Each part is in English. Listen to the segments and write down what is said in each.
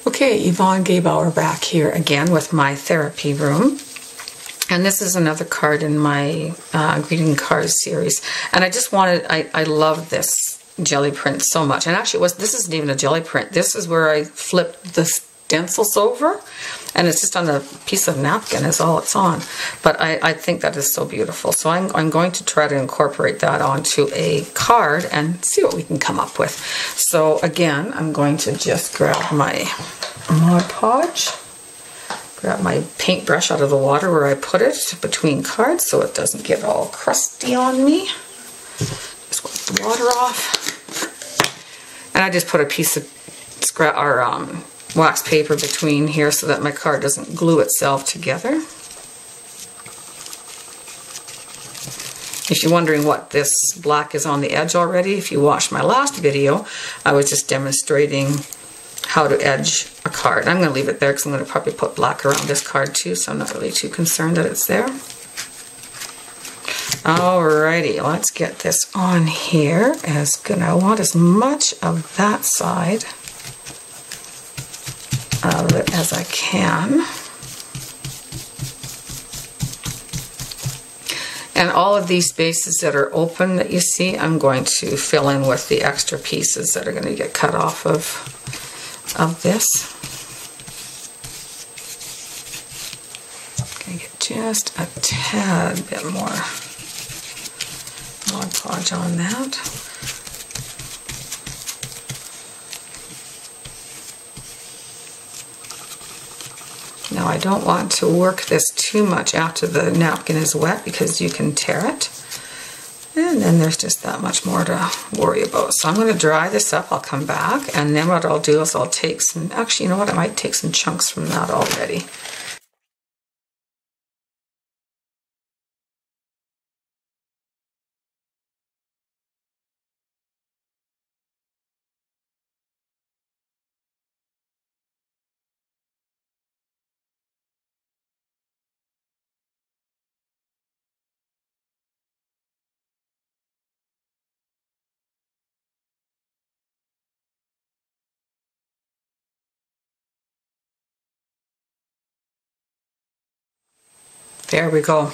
Okay, Yvonne Gaybauer back here again with my therapy room. And this is another card in my greeting cards series. And I just wanted, I love this Gelli print so much. And actually this isn't even a Gelli print. This is where I flipped the stencils over. And it's just on a piece of napkin is all it's on. But I think that is so beautiful. So I'm going to try to incorporate that onto a card and see what we can come up with. So again, I'm going to just grab my Mod Podge. Grab my paintbrush out of the water where I put it between cards so it doesn't get all crusty on me. Just wipe the water off. And I just put a piece of wax paper between here so that my card doesn't glue itself together. If you're wondering what this black is on the edge already, if you watched my last video, I was just demonstrating how to edge a card. I'm going to leave it there because I'm going to probably put black around this card too, so I'm not really too concerned that it's there. Alrighty, let's get this on here. I want as much of that side of it as I can. And all of these spaces that are open that you see, I'm going to fill in with the extra pieces that are going to get cut off of this. Okay, get just a tad bit more Mod Podge on that. Now I don't want to work this too much after the napkin is wet because you can tear it. And then there's just that much more to worry about. So I'm going to dry this up. I'll come back. And then what I'll do is I'll take some, actually, you know what? I might take some chunks from that already. There we go.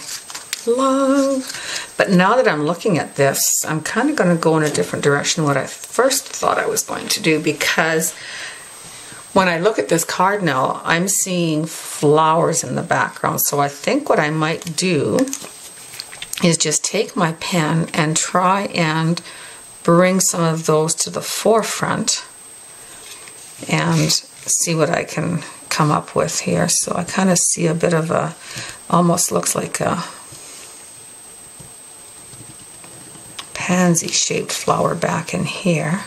Love. But now that I'm looking at this, I'm kind of going to go in a different direction than what I first thought I was going to do, because when I look at this card now, I'm seeing flowers in the background. So I think what I might do is just take my pen and try and bring some of those to the forefront and see what I can come up with here. So I kind of see a bit of a, almost looks like a pansy shaped flower back in here.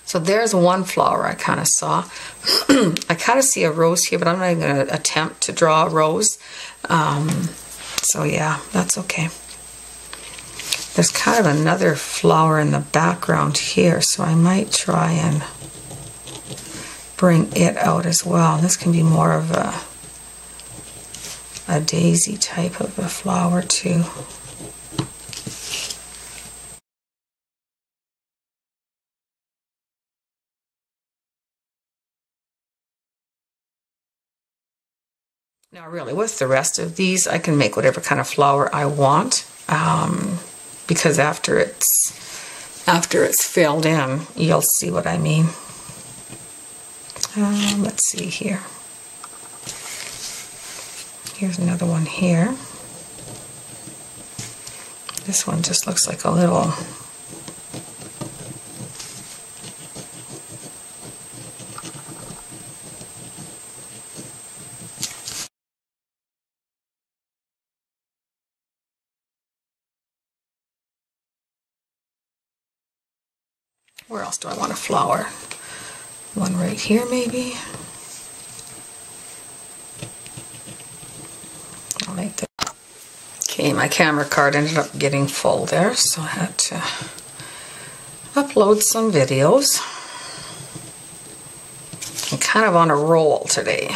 So there's one flower I kind of saw. I kind of see a rose here, but I'm not even going to attempt to draw a rose. So yeah, that's okay. There's kind of another flower in the background here, so I might try and bring it out as well. This can be more of a daisy type of a flower too. Now really, with the rest of these, I can make whatever kind of flower I want, because after it's filled in, you'll see what I mean. Let's see here. Here's another one here. This one just looks like a little where else do I want a flower? One right here maybe. I'll make that. Okay, my camera card ended up getting full there, so I had to upload some videos. I'm kind of on a roll today,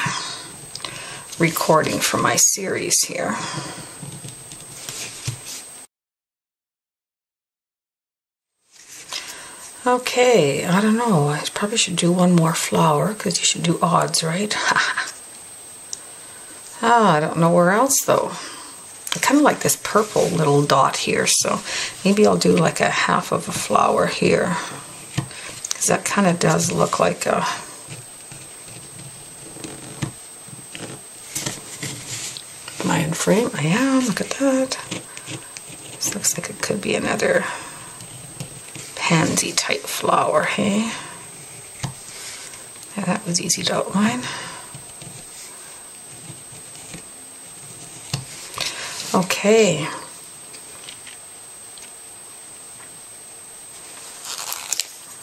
recording for my series here. Okay, I don't know, I probably should do one more flower, because you should do odds, right? I don't know where else though. I kind of like this purple little dot here, so maybe I'll do like a half of a flower here, because that kind of does look like a... Am I in frame? I am, look at that. This looks like it could be another pansy type flower, hey? Yeah, that was easy to outline. Okay.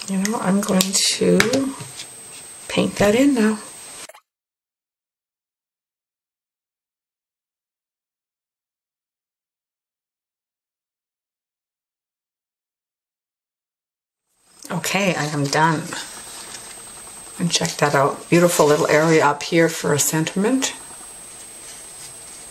You know, I'm going to paint that in now. Okay, I am done. And check that out. Beautiful little area up here for a sentiment.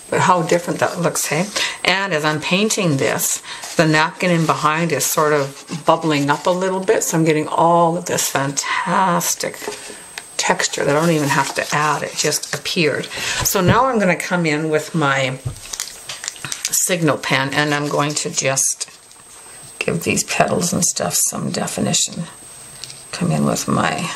But how different that looks, hey? And as I'm painting this, the napkin in behind is sort of bubbling up a little bit, so I'm getting all of this fantastic texture that I don't even have to add. It just appeared. So now I'm going to come in with my signal pen, and I'm going to just give these petals and stuff some definition. Come in with my...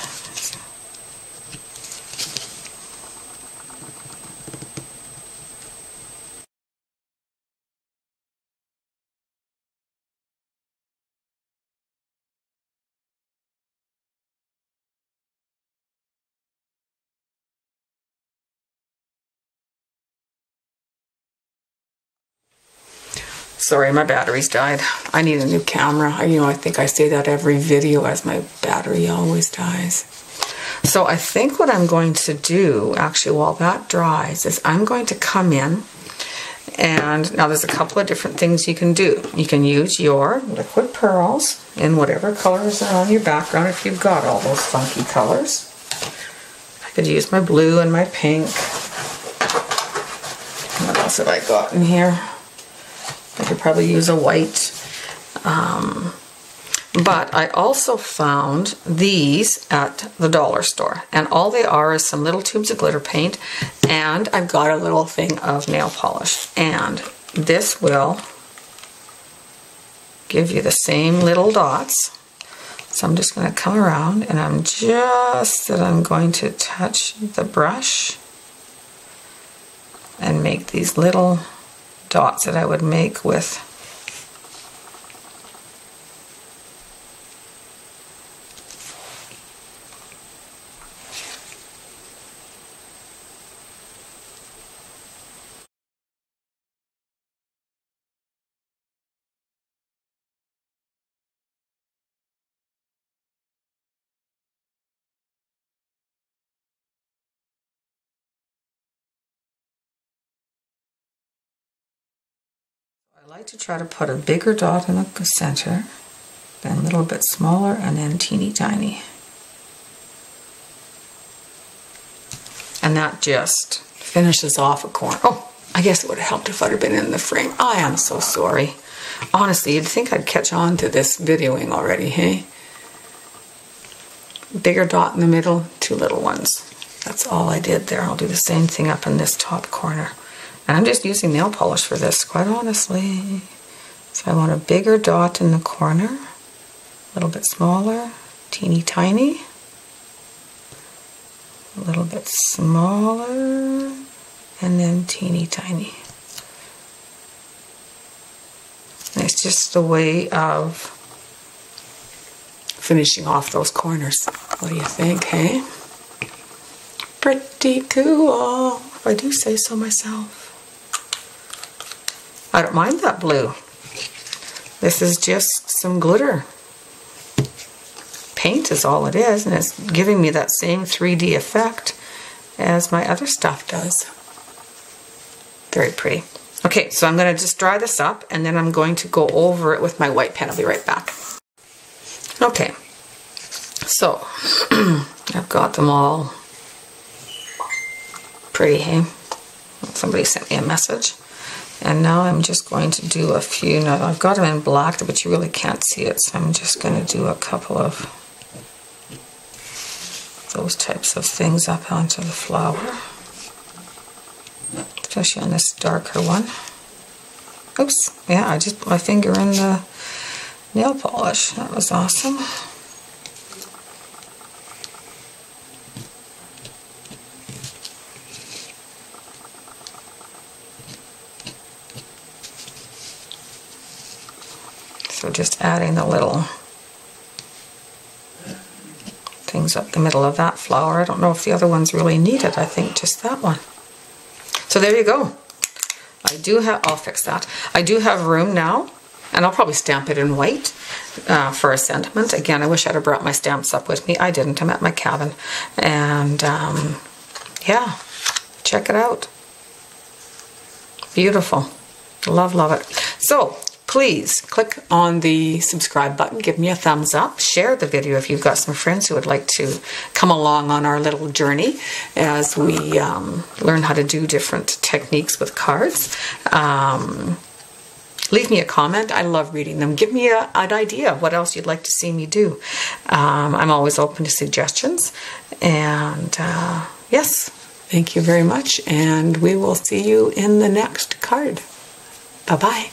Sorry, my battery's died. I need a new camera. I think I say that every video as my battery always dies. So I think what I'm going to do, actually, while that dries, is I'm going to come in, and now there's a couple of different things you can do. You can use your liquid pearls in whatever colors are on your background if you've got all those funky colors. I could use my blue and my pink. What else have I got in here? I could probably use a white. But I also found these at the dollar store. And all they are is some little tubes of glitter paint. And I've got a little thing of nail polish. And this will give you the same little dots. So I'm just going to come around, and I'm going to touch the brush and make these little dots that I would make with I like to try to put a bigger dot in the center, then a little bit smaller, and then teeny tiny. And that just finishes off a corner. Oh, I guess it would have helped if I'd have been in the frame. I am so sorry. Honestly, you'd think I'd catch on to this videoing already, hey? Bigger dot in the middle, two little ones. That's all I did there. I'll do the same thing up in this top corner. And I'm just using nail polish for this, quite honestly. So I want a bigger dot in the corner, a little bit smaller, teeny tiny, a little bit smaller, and then teeny tiny. And it's just a way of finishing off those corners. What do you think, hey? Pretty cool, if I do say so myself. I don't mind that blue. This is just some glitter. Paint is all it is, and it's giving me that same 3D effect as my other stuff does. Very pretty. Okay, so I'm going to just dry this up, and then I'm going to go over it with my white pen. I'll be right back. Okay, so I've got them all pretty, hey? Somebody sent me a message. And now I'm just going to do a few. Now I've got them in black, but you really can't see it, so I'm just going to do a couple of those types of things up onto the flower. Especially on this darker one. Oops, yeah, I just put my finger in the nail polish. That was awesome. So just adding the little things up the middle of that flower. I don't know if the other one's really needed. I think just that one. So there you go. I do have, I'll fix that. I do have room now, and I'll probably stamp it in white for a sentiment. Again, I wish I'd have brought my stamps up with me. I didn't. I'm at my cabin. And yeah, check it out. Beautiful. Love, love it. So please click on the subscribe button, give me a thumbs up, share the video if you've got some friends who would like to come along on our little journey as we learn how to do different techniques with cards. Leave me a comment. I love reading them. Give me an idea of what else you'd like to see me do. I'm always open to suggestions. And yes, thank you very much. And we will see you in the next card. Bye-bye.